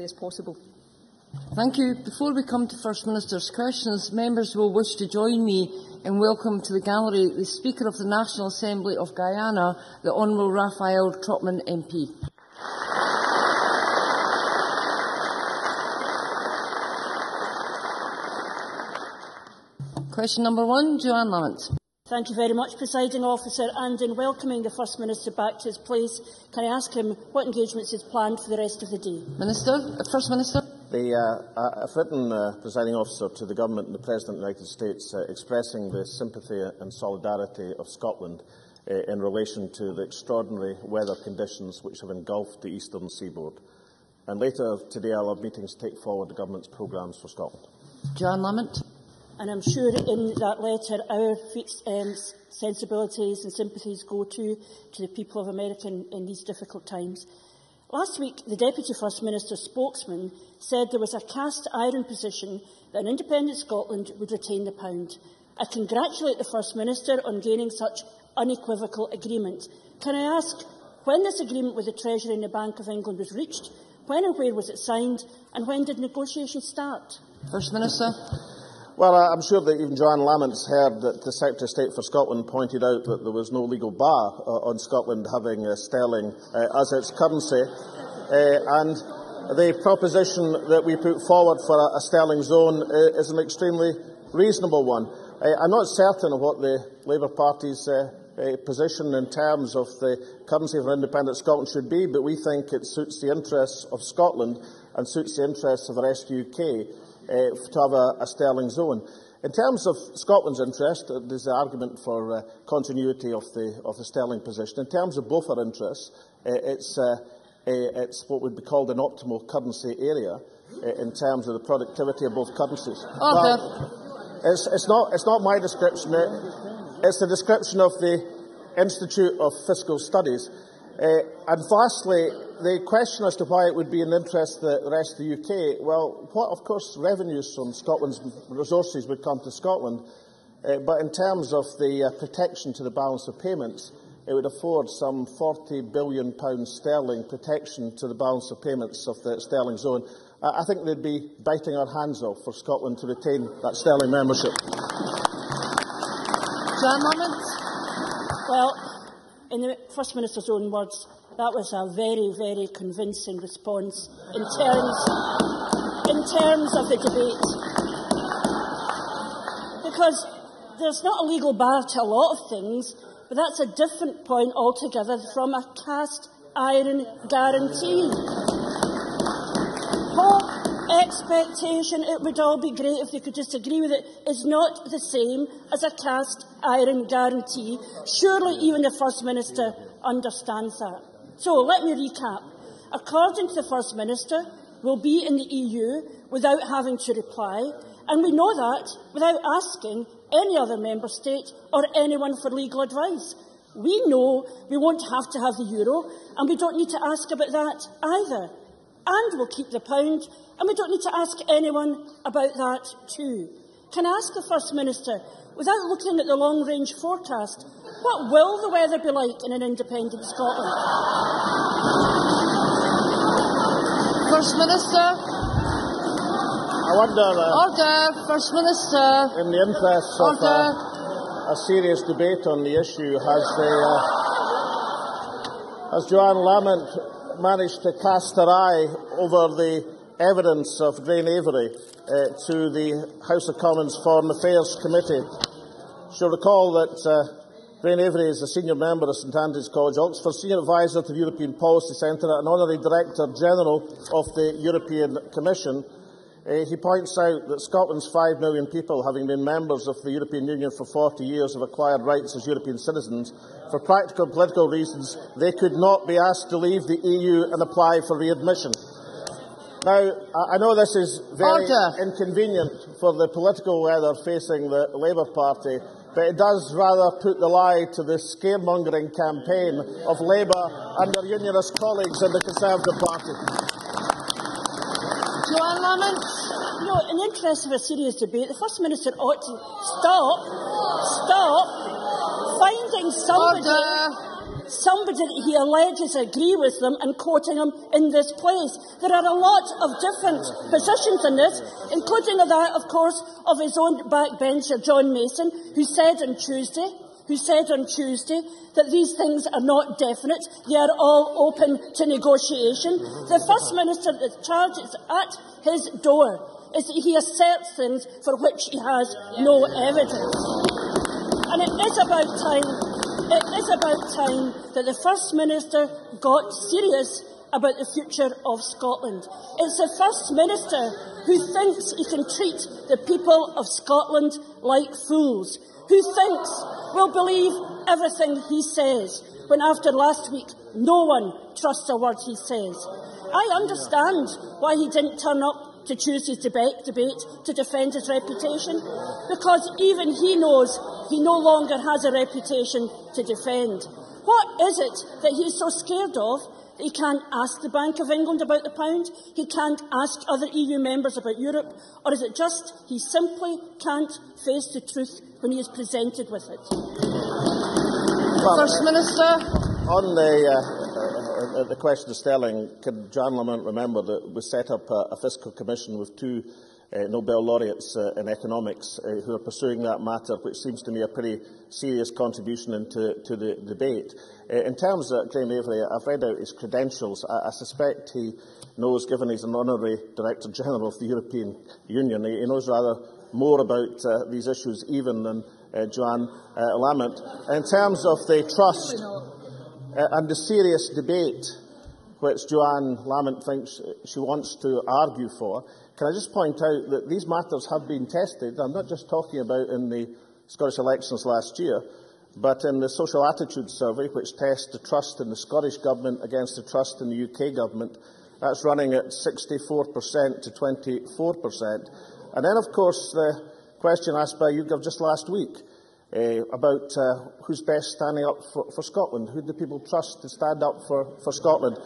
as possible. Thank you. Before we come to First Minister's questions, members will wish to join me in welcoming to the gallery the Speaker of the National Assembly of Guyana, the Honourable Raphael Trotman MP. Question number 1, Joanne Lamont. Thank you very much, Presiding Officer. And in welcoming the First Minister back to his place, can I ask him what engagements is planned for the rest of the day? First Minister. I've written, Presiding Officer, to the Government and the President of the United States expressing the sympathy and solidarity of Scotland in relation to the extraordinary weather conditions which have engulfed the eastern seaboard. And later today I'll have meetings to take forward the Government's programmes for Scotland. Joanne Lamont. And I'm sure in that letter our sensibilities and sympathies go to the people of America in these difficult times. Last week, the Deputy First Minister's spokesman said there was a cast iron position that an independent Scotland would retain the pound. I congratulate the First Minister on gaining such unequivocal agreement. Can I ask when this agreement with the Treasury and the Bank of England was reached, when and where was it signed, and when did negotiations start? First Minister. Well, I'm sure that even Joanne Lamont's heard that the Secretary of State for Scotland pointed out that there was no legal bar on Scotland having sterling as its currency. And the proposition that we put forward for a sterling zone is an extremely reasonable one. I'm not certain of what the Labour Party's position in terms of the currency of an independent Scotland should be, but we think it suits the interests of Scotland and suits the interests of the rest of the UK to have a sterling zone. In terms of Scotland's interest, there's the argument for continuity of the sterling position. In terms of both our interests, it's what would be called an optimal currency area in terms of the productivity of both currencies. It's not my description. It's the description of the Institute of Fiscal Studies. And lastly, the question as to why it would be in interest of the rest of the UK, well, of course, revenues from Scotland's resources would come to Scotland, but in terms of the protection to the balance of payments, it would afford some £40 billion sterling protection to the balance of payments of the sterling zone. I think they'd be biting our hands off for Scotland to retain that sterling membership. Joanne Lamont. Well, in the First Minister's own words, that was a very, very convincing response in terms of the debate. Because there's not a legal bar to a lot of things, but that's a different point altogether from a cast iron guarantee. Hope, expectation, it would all be great if they could just agree with it, is not the same as a cast iron guarantee. Surely even the First Minister understands that. So let me recap. According to the First Minister, we'll be in the EU without having to reply, and we know that without asking any other member state or anyone for legal advice. We know we won't have to have the euro, and we don't need to ask about that either. And we'll keep the pound, and we don't need to ask anyone about that too. Can I ask the First Minister, without looking at the long-range forecast, what will the weather be like in an independent Scotland? First Minister. I wonder, Order. First Minister. in the interests of a serious debate on the issue, has Joanne Lamont managed to cast her eye over the evidence of Grain Avery to the House of Commons Foreign Affairs Committee? She'll recall that Grain Avery is a senior member of St Andrews College, Oxford, senior advisor to the European Policy Centre and honorary Director General of the European Commission. He points out that Scotland's 5 million people, having been members of the European Union for 40 years, have acquired rights as European citizens. For practical and political reasons, they could not be asked to leave the EU and apply for readmission. Now, I know this is very inconvenient for the political weather facing the Labour Party, but it does rather put the lie to the scaremongering campaign of Labour and their unionist colleagues in the Conservative Party. Joanne Lamont. You know, in the interest of a serious debate, the First Minister ought to stop finding somebody that he alleges agree with them and quoting him in this place. There are a lot of different positions in this, including that, of course, of his own backbencher, John Mason, who said on Tuesday that these things are not definite, they are all open to negotiation. The First Minister, the charge is at his door is that he asserts things for which he has no evidence. And it is about time that the First Minister got serious about the future of Scotland. It's the First Minister who thinks he can treat the people of Scotland like fools, who thinks we'll believe everything he says, when after last week no one trusts a word he says. I understand why he didn't turn up to Tuesday's debate to defend his reputation, because even he knows he no longer has a reputation to defend. What is it that he's so scared of that he can't ask the Bank of England about the pound, he can't ask other EU members about Europe, or is it just he simply can't face the truth when he is presented with it? Well, First Minister. On the question of sterling, can John Lamont remember that we set up a fiscal commission with two Nobel laureates in economics who are pursuing that matter, which seems to me a pretty serious contribution to the debate. In terms of Graham Avery, I've read out his credentials. I suspect he knows, given he's an honorary Director General of the European Union, he knows rather more about these issues even than Joanne Lamont. In terms of the trust and the serious debate which Joanne Lamont thinks she wants to argue for, can I just point out that these matters have been tested. I'm not just talking about in the Scottish elections last year, but in the social attitude survey, which tests the trust in the Scottish Government against the trust in the UK Government. That's running at 64% to 24%. And then, of course, the question asked by YouGov just last week about who's best standing up for Scotland. Who do people trust to stand up for Scotland?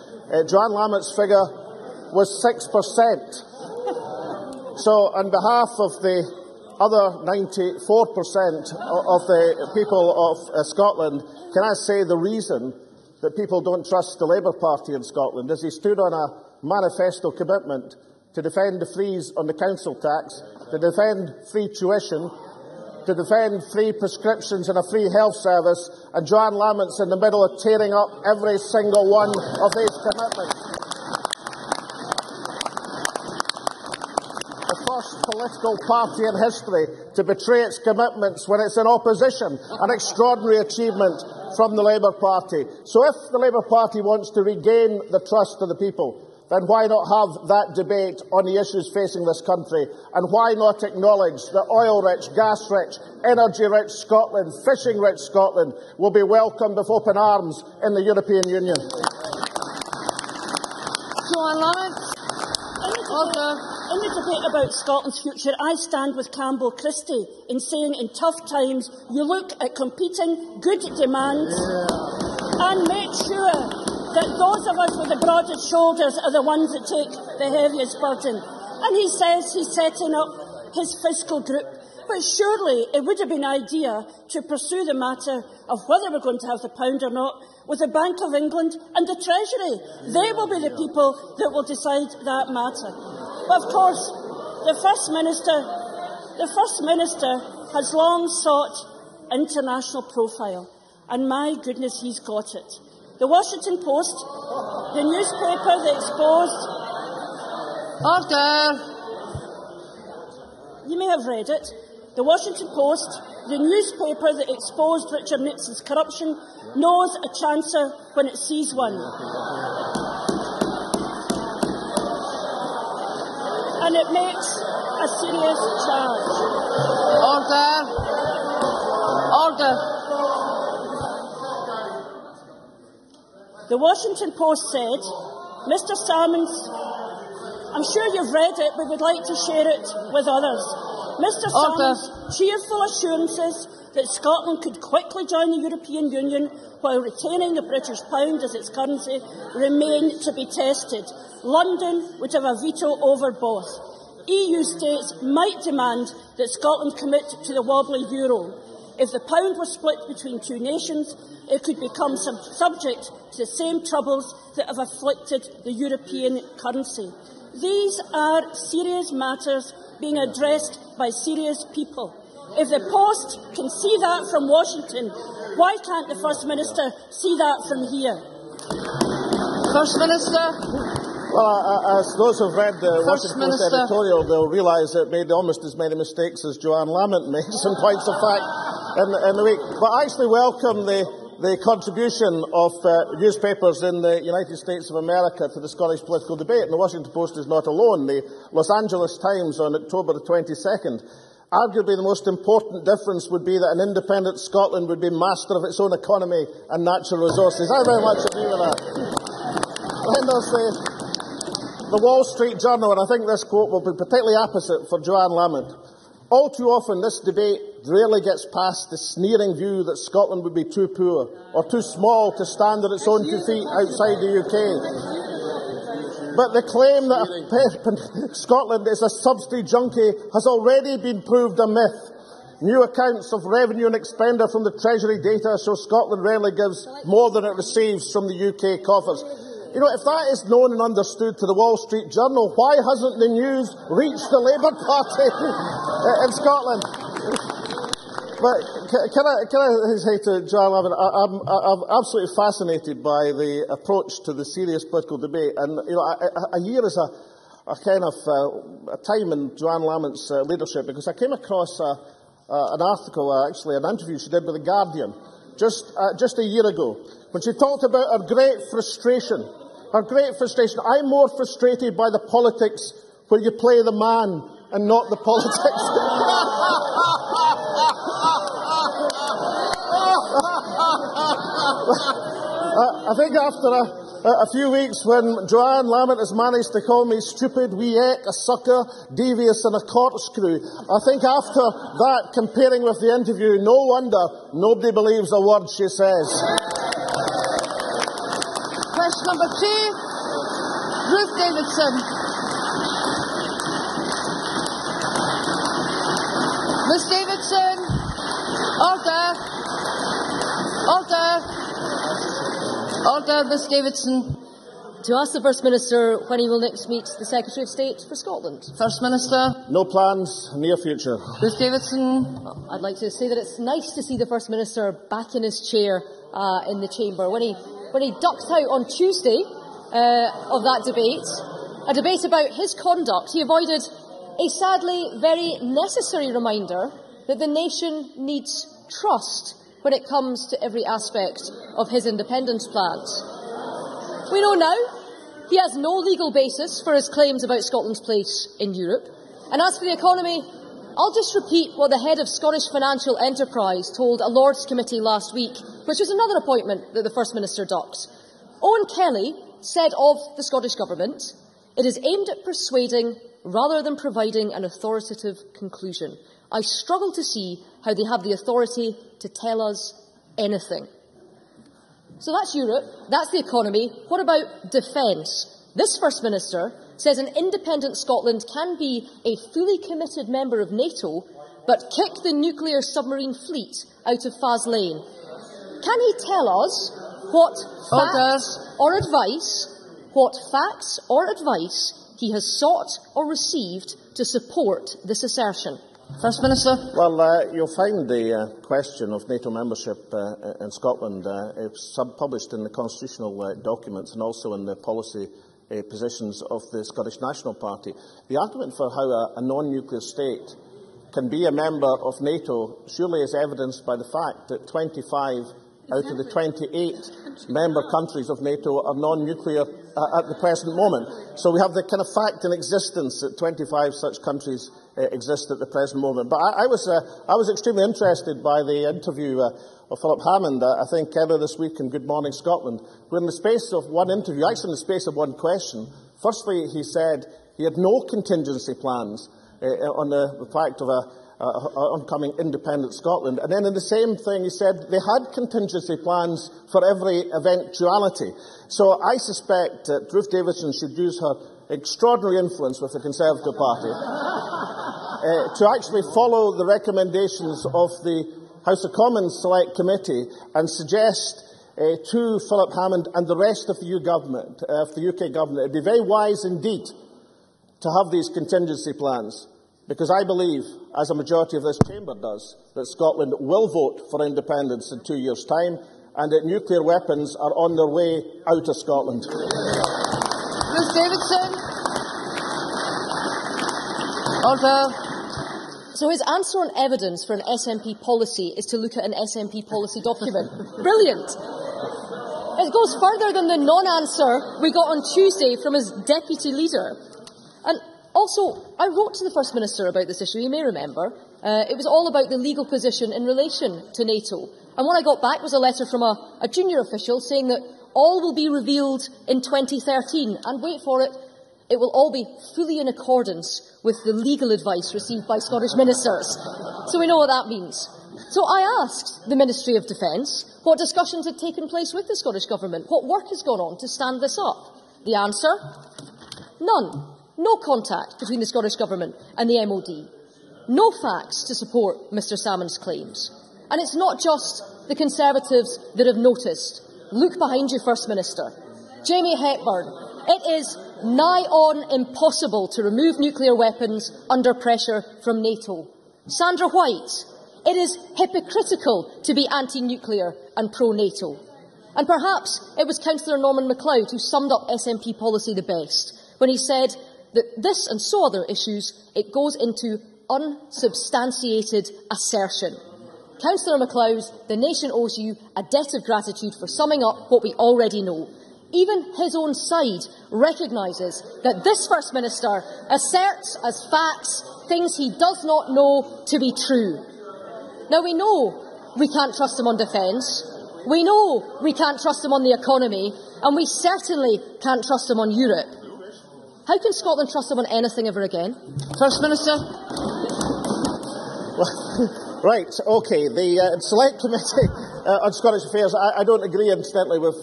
Joanne Lamont's figure was 6%. So, on behalf of the other 94% of the people of Scotland, can I say the reason that people don't trust the Labour Party in Scotland is he stood on a manifesto commitment to defend the freeze on the council tax, to defend free tuition, to defend free prescriptions and a free health service, and Joanne Lamont's in the middle of tearing up every single one of these commitments. The first political party in history to betray its commitments when it's in opposition, an extraordinary achievement from the Labour Party. So if the Labour Party wants to regain the trust of the people, then why not have that debate on the issues facing this country? And why not acknowledge that oil-rich, gas-rich, energy-rich Scotland, fishing-rich Scotland will be welcomed with open arms in the European Union? Joanne Lamont. In the debate about Scotland's future, I stand with Campbell Christie in saying in tough times you look at competing good demands and make sure that those of us with the broadest shoulders are the ones that take the heaviest burden. And he says he's setting up his fiscal group. But surely it would have been an idea to pursue the matter of whether we're going to have the pound or not with the Bank of England and the Treasury. They will be the people that will decide that matter. But of course, the First Minister has long sought international profile. And my goodness, he's got it. The Washington Post, the newspaper that exposed... Order! You may have read it. The Washington Post, the newspaper that exposed Richard Nixon's corruption, knows a chancer when it sees one. And it makes a serious charge. Order! Order! The Washington Post said, Mr Salmons, I'm sure you've read it, but would like to share it with others. Mr Salmons' cheerful assurances that Scotland could quickly join the European Union while retaining the British pound as its currency remain to be tested. London would have a veto over both. EU states might demand that Scotland commit to the wobbly euro. If the pound were split between two nations, it could become subject to the same troubles that have afflicted the European currency. These are serious matters being addressed by serious people. If the Post can see that from Washington, why can't the First Minister see that from here? First Minister. Well, as those who have read the Washington Post editorial, they'll realise it made almost as many mistakes as Joanne Lamont made, in points of fact, in the week. But I actually welcome the contribution of newspapers in the United States of America to the Scottish political debate. And the Washington Post is not alone. The Los Angeles Times on October the 22nd. Arguably the most important difference would be that an independent Scotland would be master of its own economy and natural resources. I very much agree with that. Then there's the Wall Street Journal, and I think this quote will be particularly apposite for Joanne Lamont. All too often this debate rarely gets past the sneering view that Scotland would be too poor or too small to stand on its own two feet outside the UK. But the claim that Scotland is a subsidy junkie has already been proved a myth. New accounts of revenue and expenditure from the Treasury data show Scotland rarely gives more than it receives from the UK coffers. You know, if that is known and understood to the Wall Street Journal, why hasn't the news reached the Labour Party in Scotland? But can I say to Joanne Lamont, I'm absolutely fascinated by the approach to the serious political debate. And you know, a year is a kind of a time in Joanne Lamont's leadership, because I came across an article, actually an interview she did with The Guardian just a year ago, when she talked about her great frustration. Her great frustration. I'm more frustrated by the politics where you play the man and not the politics. I think after a few weeks, when Joanne Lamont has managed to call me stupid, weak, a sucker, devious and a corkscrew, I think after that, comparing with the interview, no wonder nobody believes a word she says. Question number 2, Ruth Davidson. Ms Davidson, order. Order, Ms Davidson. To ask the First Minister when he will next meet the Secretary of State for Scotland. First Minister. No plans, near future. Ms Davidson. I'd like to say that it's nice to see the First Minister back in his chair in the Chamber. When he ducked out on Tuesday of that debate, a debate about his conduct, he avoided a sadly very necessary reminder that the nation needs trust when it comes to every aspect of his independence plans. We know now he has no legal basis for his claims about Scotland's place in Europe. And as for the economy, I'll just repeat what the head of Scottish Financial Enterprise told a Lords Committee last week, which was another appointment that the First Minister ducked. Owen Kelly said of the Scottish Government, "It is aimed at persuading rather than providing an authoritative conclusion. I struggle to see how they have the authority to tell us anything." So that's Europe, that's the economy. What about defence? This First Minister says an independent Scotland can be a fully committed member of NATO, but kick the nuclear submarine fleet out of Faslane. Can he tell us what facts or advice he has sought or received to support this assertion? First Minister. Well, you'll find the question of NATO membership in Scotland published in the constitutional documents and also in the policy positions of the Scottish National Party. The argument for how a non-nuclear state can be a member of NATO surely is evidenced by the fact that 25 out of the 28 member countries of NATO are non-nuclear at the present moment. So we have the kind of fact in existence that 25 such countries exist at the present moment. But I was extremely interested by the interview of Philip Hammond, I think earlier this week in Good Morning Scotland, where in the space of one interview, actually in the space of one question, firstly he said he had no contingency plans on the fact of oncoming independent Scotland. And then in the same thing he said they had contingency plans for every eventuality. So I suspect that Ruth Davidson should use her extraordinary influence with the Conservative Party to actually follow the recommendations of the House of Commons Select Committee and suggest to Philip Hammond and the rest of the UK government, it would be very wise indeed to have these contingency plans, because I believe, as a majority of this chamber does, that Scotland will vote for independence in 2 years' time, and that nuclear weapons are on their way out of Scotland. Ms Davidson. Order. So his answer on evidence for an SNP policy is to look at an SNP policy document. Brilliant. It goes further than the non-answer we got on Tuesday from his deputy leader. And also, I wrote to the First Minister about this issue, you may remember. It was all about the legal position in relation to NATO. And what I got back was a letter from a junior official saying that all will be revealed in 2013. And wait for it, it will all be fully in accordance with the legal advice received by Scottish ministers. So we know what that means. So I asked the Ministry of Defence what discussions had taken place with the Scottish Government, what work has gone on to stand this up. The answer? None. No contact between the Scottish Government and the MOD. No facts to support Mr Salmon's claims. And it's not just the Conservatives that have noticed. Look behind you, First Minister. Jamie Hepburn. It is nigh on impossible to remove nuclear weapons under pressure from NATO. Sandra White. It is hypocritical to be anti-nuclear and pro-NATO. And perhaps it was Councillor Norman MacLeod who summed up SNP policy the best when he said that this and so other issues, it goes into unsubstantiated assertion. Councillor MacLeod, the nation owes you a debt of gratitude for summing up what we already know. Even his own side recognises that this First Minister asserts as facts things he does not know to be true. Now, we know we can't trust him on defence, we know we can't trust him on the economy, and we certainly can't trust him on Europe. How can Scotland trust him on anything ever again? First Minister. Right, OK. The Select Committee on Scottish Affairs, I don't agree, incidentally, with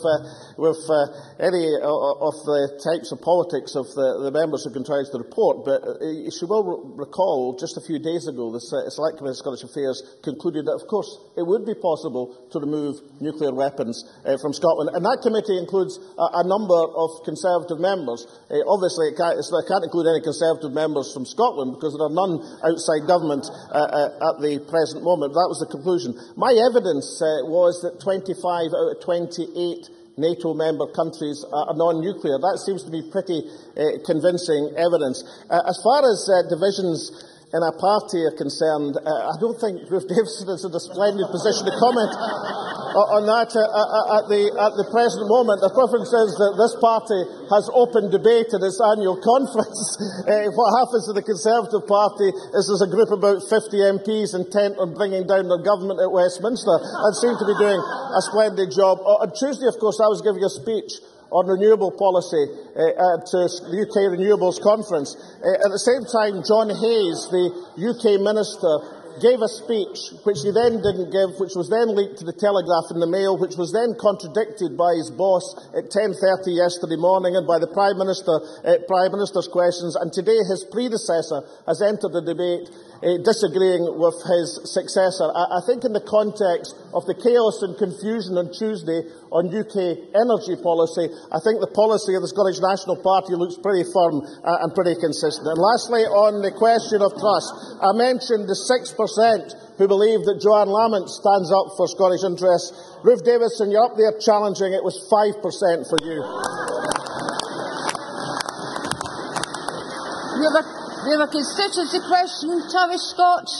any of the types of politics of the members who contrive the report, but she will recall just a few days ago the Select Committee on Scottish Affairs concluded that, of course, it would be possible to remove nuclear weapons from Scotland. And that committee includes a number of Conservative members. Obviously, it can't include any Conservative members from Scotland because there are none outside government at the present moment. That was the conclusion. My evidence was that 25 out of 28 NATO member countries are non-nuclear. That seems to be pretty convincing evidence. As far as divisions in a party are concerned, I don't think Ruth Davidson is in a splendid position to comment on that at the present moment. The preference is that this party has open debate at its annual conference. What happens to the Conservative Party is there's a group of about 50 MPs intent on bringing down their government at Westminster and seem to be doing a splendid job. On Tuesday, of course, I was giving a speech on renewable policy to the UK Renewables Conference. At the same time, John Hayes, the UK Minister, gave a speech which he then didn't give, which was then leaked to the Telegraph and the Mail, which was then contradicted by his boss at 10:30 yesterday morning and by the Prime Minister's questions. And today his predecessor has entered the debate disagreeing with his successor. I think in the context of the chaos and confusion on Tuesday on UK energy policy, I think the policy of the Scottish National Party looks pretty firm and pretty consistent. And lastly, on the question of trust, I mentioned the 6% who believe that Joanne Lamont stands up for Scottish interests. Ruth Davidson, you're up there challenging. It was 5% for you. We have a constituency question. Tavish Scott.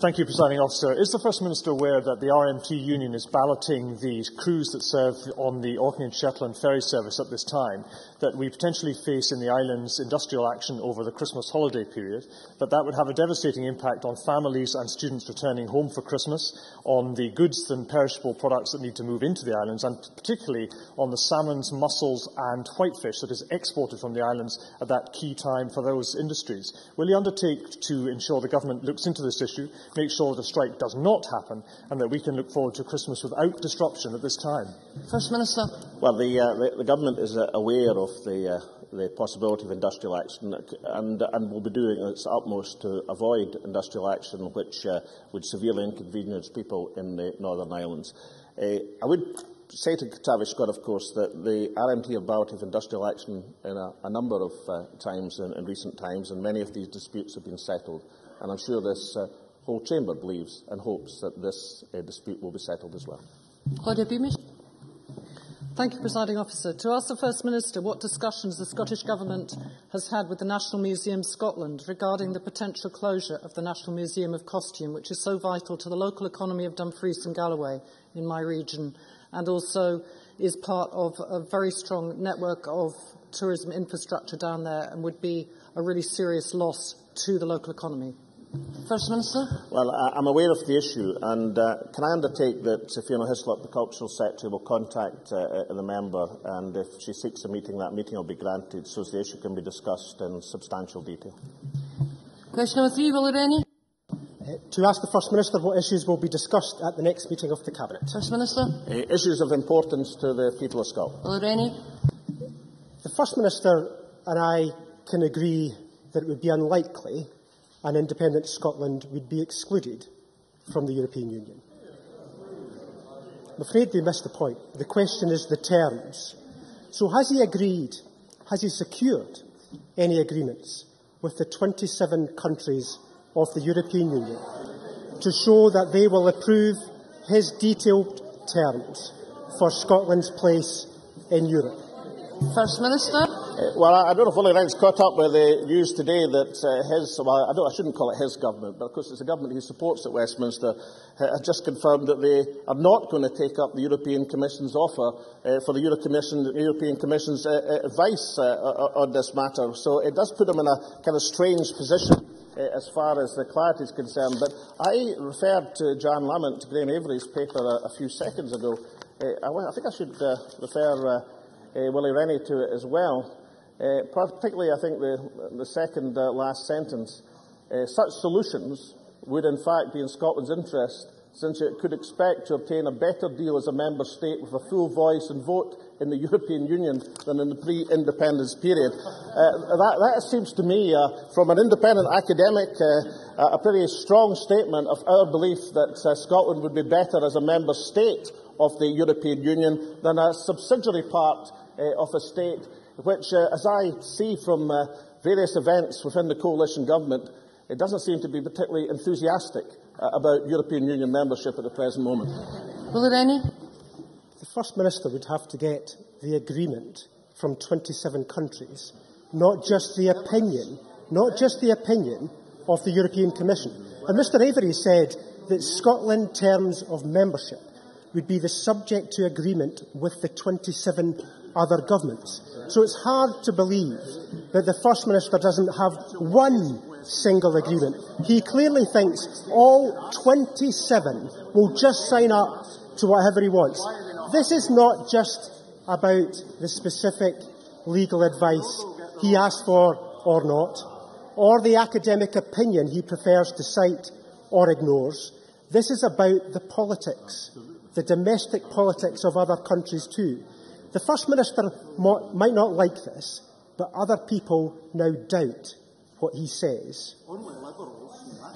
Thank you, Presiding Officer. Is the First Minister aware that the RMT Union is balloting the crews that serve on the Orkney and Shetland ferry service at this time, that we potentially face in the islands industrial action over the Christmas holiday period, that would have a devastating impact on families and students returning home for Christmas, on the goods and perishable products that need to move into the islands, and particularly on the salmons, mussels and whitefish that is exported from the islands at that key time for those industries. Will he undertake to ensure the government looks into this issue, make sure that a strike does not happen, and that we can look forward to Christmas without disruption at this time? First Minister. Well, the government is aware of the the possibility of industrial action, and will be doing its utmost to avoid industrial action which would severely inconvenience people in the Northern Islands. I would say to Tavish Scott, of course, that the RMT have balloted industrial action in a number of times in recent times, and many of these disputes have been settled. And I'm sure this whole chamber believes and hopes that this dispute will be settled as well. Thank you, Presiding Officer. To ask the First Minister what discussions the Scottish Government has had with the National Museum Scotland regarding the potential closure of the National Museum of Costume, which is so vital to the local economy of Dumfries and Galloway in my region, and also is part of a very strong network of tourism infrastructure down there and would be a really serious loss to the local economy. First Minister. Well, I'm aware of the issue, and can I undertake that Fiona Hislop, the Cultural Secretary, will contact the member, and if she seeks a meeting, that meeting will be granted, so the issue can be discussed in substantial detail. Question number 3, Willie Rennie. To ask the First Minister what issues will be discussed at the next meeting of the Cabinet. First Minister. Issues of importance to the people of Scotland. Willie Rennie. The First Minister and I can agree that it would be unlikely an independent Scotland would be excluded from the European Union. I'm afraid we missed the point. The question is the terms. So has he secured any agreements with the 27 countries of the European Union to show that they will approve his detailed terms for Scotland's place in Europe? First Minister. Well, I don't know if Willie Rennie's caught up with the news today that I shouldn't call it his government, but of course it's a government he supports at Westminster, has just confirmed that they are not going to take up the European Commission's offer for the European Commission's advice on this matter. So it does put them in a kind of strange position as far as the clarity is concerned. But I referred to Jan Lamont, to Graham Avery's paper a few seconds ago. I think I should refer Willie Rennie to it as well. Particularly, I think, the second last sentence. Such solutions would, in fact, be in Scotland's interest, since it could expect to obtain a better deal as a member state with a full voice and vote in the European Union than in the pre-independence period. That seems to me, from an independent academic, a pretty strong statement of our belief that Scotland would be better as a member state of the European Union than a subsidiary part of a state which, as I see from various events within the coalition government, it doesn't seem to be particularly enthusiastic about European Union membership at the present moment. Willie Rennie. The First Minister would have to get the agreement from 27 countries, not just the opinion of the European Commission. And Mr Avery said that Scotland's terms of membership would be the subject to agreement with the 27 other governments. So it's hard to believe that the First Minister doesn't have one single agreement. He clearly thinks all 27 will just sign up to whatever he wants. This is not just about the specific legal advice he asked for or not, or the academic opinion he prefers to cite or ignores. This is about the politics, the domestic politics of other countries too. The First Minister might not like this, but other people now doubt what he says.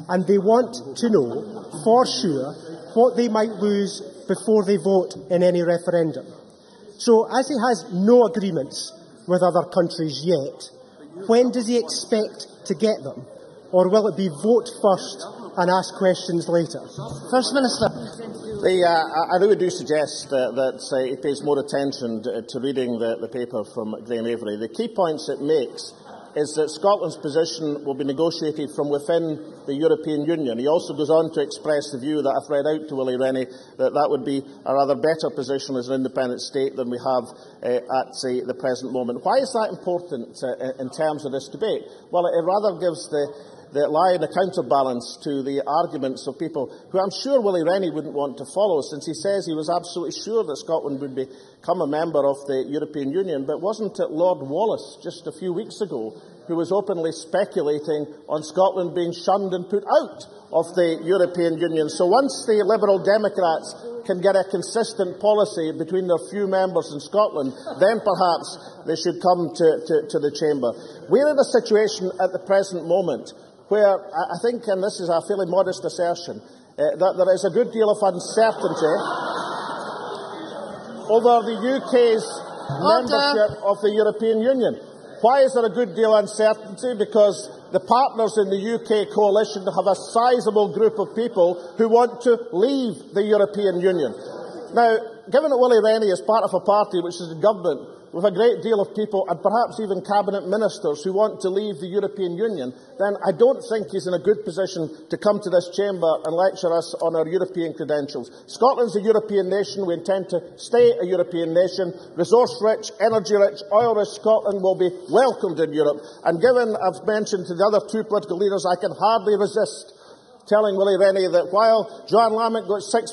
And they want to know for sure what they might lose before they vote in any referendum. So, as he has no agreements with other countries yet, when does he expect to get them? Or will it be vote first and ask questions later? First Minister. I really do suggest that he pays more attention to reading the paper from Graham Avery. The key points it makes is that Scotland's position will be negotiated from within the European Union. He also goes on to express the view that I've read out to Willie Rennie, that would be a rather better position as an independent state than we have at the present moment. Why is that important in terms of this debate? Well, it rather gives the lie in a counterbalance to the arguments of people who I'm sure Willie Rennie wouldn't want to follow, since he says he was absolutely sure that Scotland would become a member of the European Union. But wasn't it Lord Wallace just a few weeks ago who was openly speculating on Scotland being shunned and put out of the European Union? So once the Liberal Democrats can get a consistent policy between their few members in Scotland, then perhaps they should come to the Chamber. We're in a situation at the present moment where I think, and this is a fairly modest assertion, that there is a good deal of uncertainty over the UK's membership of the European Union. Why is there a good deal of uncertainty? Because the partners in the UK coalition have a sizable group of people who want to leave the European Union. Now, given that Willie Rennie is part of a party which is in government with a great deal of people, and perhaps even cabinet ministers, who want to leave the European Union, then I don't think he's in a good position to come to this chamber and lecture us on our European credentials. Scotland's a European nation. We intend to stay a European nation. Resource-rich, energy-rich, oil-rich Scotland will be welcomed in Europe. And given I've mentioned to the other two political leaders, I can hardly resist telling Willie Rennie that while Joanne Lamont got 6%,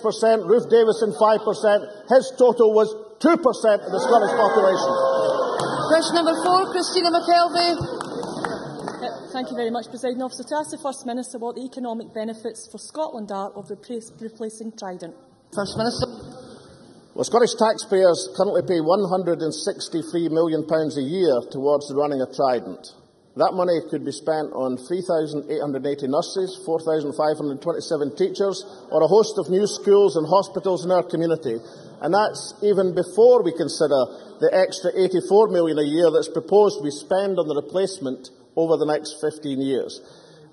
Ruth Davison 5%, his total was 2% of the Scottish population. Question number 4, Christina McKelvey. Thank you very much, Presiding Officer. To ask the First Minister what the economic benefits for Scotland are of replacing Trident. First Minister. Well, Scottish taxpayers currently pay £163 million a year towards the running of Trident. That money could be spent on 3,880 nurses, 4,527 teachers, or a host of new schools and hospitals in our community. And that's even before we consider the extra £84 million a year that's proposed we spend on the replacement over the next 15 years.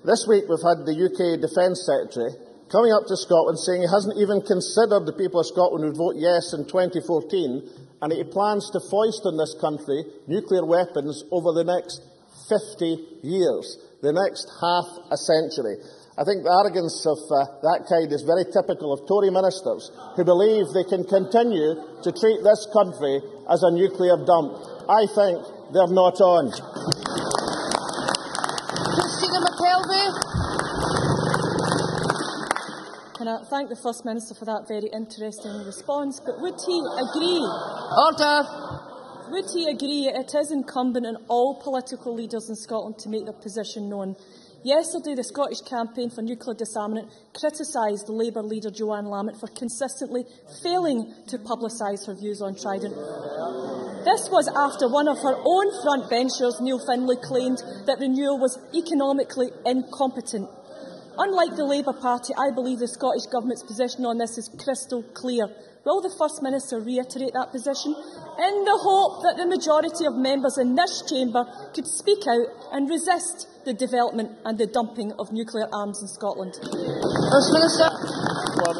This week we've had the UK Defence Secretary coming up to Scotland saying he hasn't even considered the people of Scotland who vote yes in 2014, and he plans to foist on this country nuclear weapons over the next 50 years, the next half a century. I think the arrogance of that kind is very typical of Tory ministers who believe they can continue to treat this country as a nuclear dump. I think they're not on. Christina McKelvey. Can I thank the First Minister for that very interesting response, but would he agree? Order. Would he agree it is incumbent on all political leaders in Scotland to make their position known? Yesterday, the Scottish Campaign for Nuclear Disarmament criticised the Labour leader Joanne Lamont for consistently failing to publicise her views on Trident. This was after one of her own frontbenchers, Neil Findlay, claimed that renewal was economically incompetent. Unlike the Labour Party, I believe the Scottish Government's position on this is crystal clear. Will the First Minister reiterate that position in the hope that the majority of members in this chamber could speak out and resist the development and the dumping of nuclear arms in Scotland? First Minister. Well,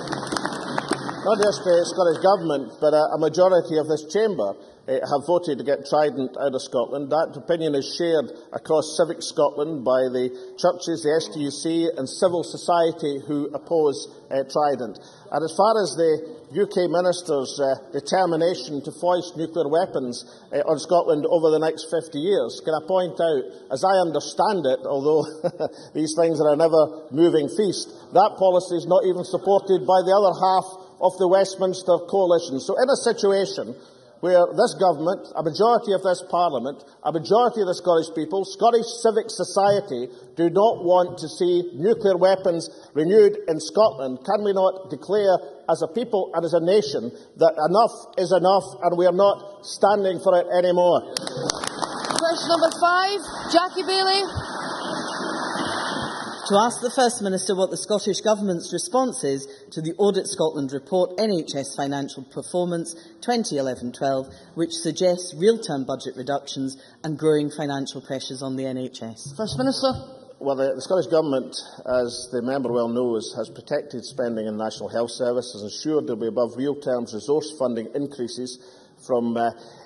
not just the Scottish Government, but a majority of this chamber have voted to get Trident out of Scotland. That opinion is shared across Civic Scotland by the churches, the STUC and civil society who oppose Trident. And as far as the UK Minister's determination to foist nuclear weapons on Scotland over the next 50 years, can I point out, as I understand it, although these things are a never-moving feast, that policy is not even supported by the other half of the Westminster coalition. So in a situation where this government, a majority of this parliament, a majority of the Scottish people, Scottish civic society do not want to see nuclear weapons renewed in Scotland, can we not declare as a people and as a nation that enough is enough and we are not standing for it anymore? Question number 5, Jackie Bailey. To ask the First Minister what the Scottish Government's response is to the Audit Scotland report NHS Financial Performance 2011-12, which suggests real-term budget reductions and growing financial pressures on the NHS. First Minister. Well, the Scottish Government, as the member well knows, has protected spending in the National Health Service, has ensured there will be above real terms resource funding increases from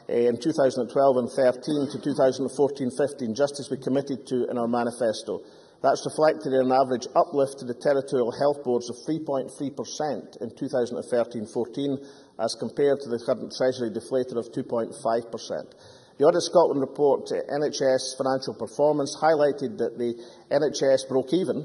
in 2012 and 13 to 2014-15, just as we committed to in our manifesto. That's reflected in an average uplift to the territorial health boards of 3.3% in 2013-14, as compared to the current Treasury deflator of 2.5%. The Audit Scotland report, NHS Financial Performance, highlighted that the NHS broke even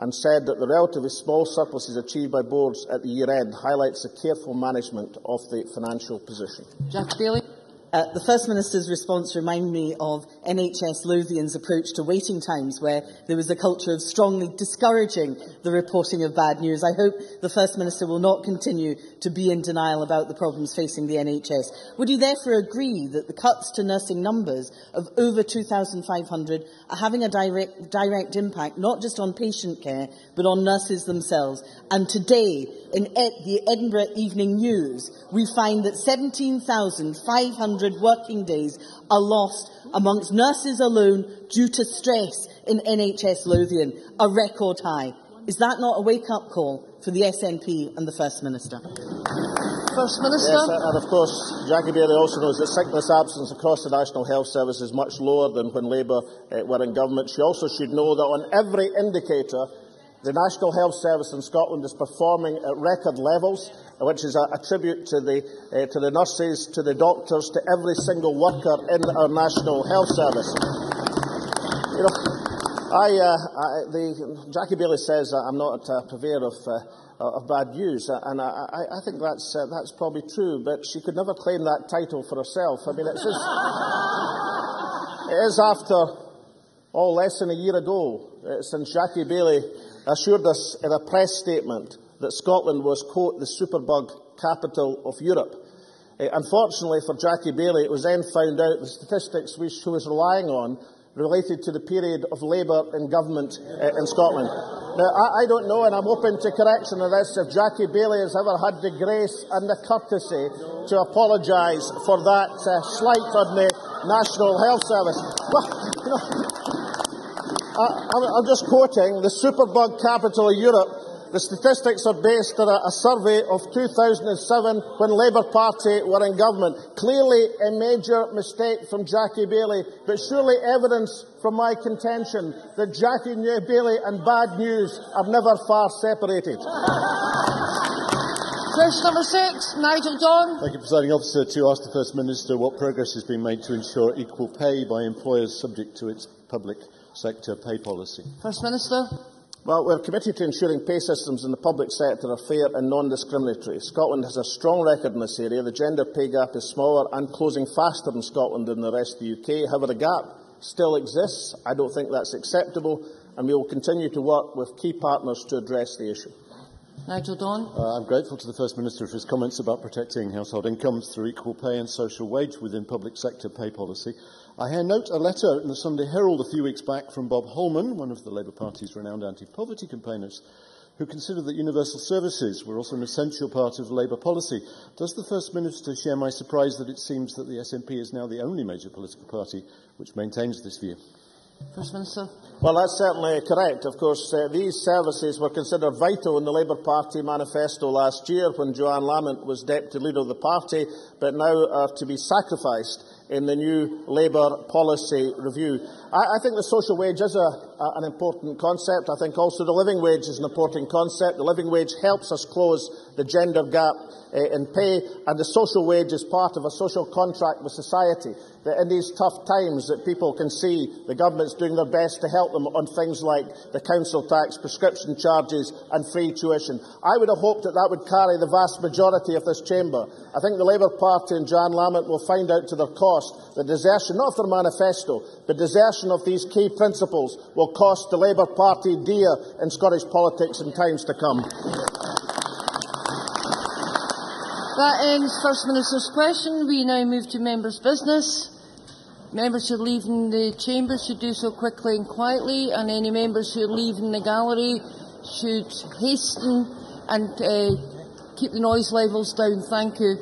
and said that the relatively small surpluses achieved by boards at the year-end highlights the careful management of the financial position. Jack Bailey. The First Minister's response reminded me of NHS Lothian's approach to waiting times, where there was a culture of strongly discouraging the reporting of bad news. I hope the First Minister will not continue to be in denial about the problems facing the NHS. Would you therefore agree that the cuts to nursing numbers of over 2,500 are having a direct impact not just on patient care but on nurses themselves? And today, in the Edinburgh Evening News, we find that 17,500 working days are lost amongst nurses alone due to stress in NHS Lothian, a record high. Is that not a wake-up call for the SNP and the First Minister? First Minister. Yes, and of course, Jackie Baillie also knows that sickness absence across the National Health Service is much lower than when Labour were in government. She also should know that on every indicator, the National Health Service in Scotland is performing at record levels, which is a tribute to the nurses, to the doctors, to every single worker in our National Health Service. You know, Jackie Baillie says I'm not a purveyor of bad news, and I think that's probably true, but she could never claim that title for herself. I mean, it is after all less than a year ago since Jackie Baillie assured us in a press statement that Scotland was, quote, the superbug capital of Europe. Unfortunately for Jackie Baillie, it was then found out the statistics she was relying on related to the period of Labour in government in Scotland. Now, I don't know, and I'm open to correction on this, if Jackie Baillie has ever had the grace and the courtesy to apologise for that slight on the National Health Service. Well, you know, I'm just quoting the superbug capital of Europe. The statistics are based on a survey of 2007 when Labour Party were in government. Clearly a major mistake from Jackie Baillie, but surely evidence from my contention that Jackie Baillie and bad news are never far separated. Question number 6, Nigel Don. Thank you, Presiding Officer. To ask the First Minister what progress has been made to ensure equal pay by employers subject to its public sector pay policy. First Minister. Well, we're committed to ensuring pay systems in the public sector are fair and non-discriminatory. Scotland has a strong record in this area. The gender pay gap is smaller and closing faster in Scotland than the rest of the UK. However, the gap still exists. I don't think that's acceptable, and we will continue to work with key partners to address the issue. Nigel Don. I'm grateful to the First Minister for his comments about protecting household incomes through equal pay and social wage within public sector pay policy. I note a letter in the Sunday Herald a few weeks back from Bob Holman, one of the Labour Party's renowned anti-poverty campaigners, who considered that universal services were also an essential part of Labour policy. Does the First Minister share my surprise that it seems that the SNP is now the only major political party which maintains this view? First Minister. Well, that's certainly correct. Of course, these services were considered vital in the Labour Party manifesto last year when Joanne Lamont was Deputy Leader of the party, but now are to be sacrificed in the new Labour policy review. I think the social wage is an important concept. I think also the living wage is an important concept. The living wage helps us close the gender gap in pay, and the social wage is part of a social contract with society, that in these tough times that people can see the government's doing their best to help them on things like the council tax, prescription charges and free tuition. I would have hoped that that would carry the vast majority of this chamber. I think the Labour Party and Joanne Lamont will find out to their cost that desertion, not of their manifesto, but desertion of these key principles will cost the Labour Party dear in Scottish politics in times to come. That ends First Minister's question. We now move to members' business. Members who are leaving the chamber should do so quickly and quietly, and any members who are leaving the gallery should hasten and keep the noise levels down. Thank you.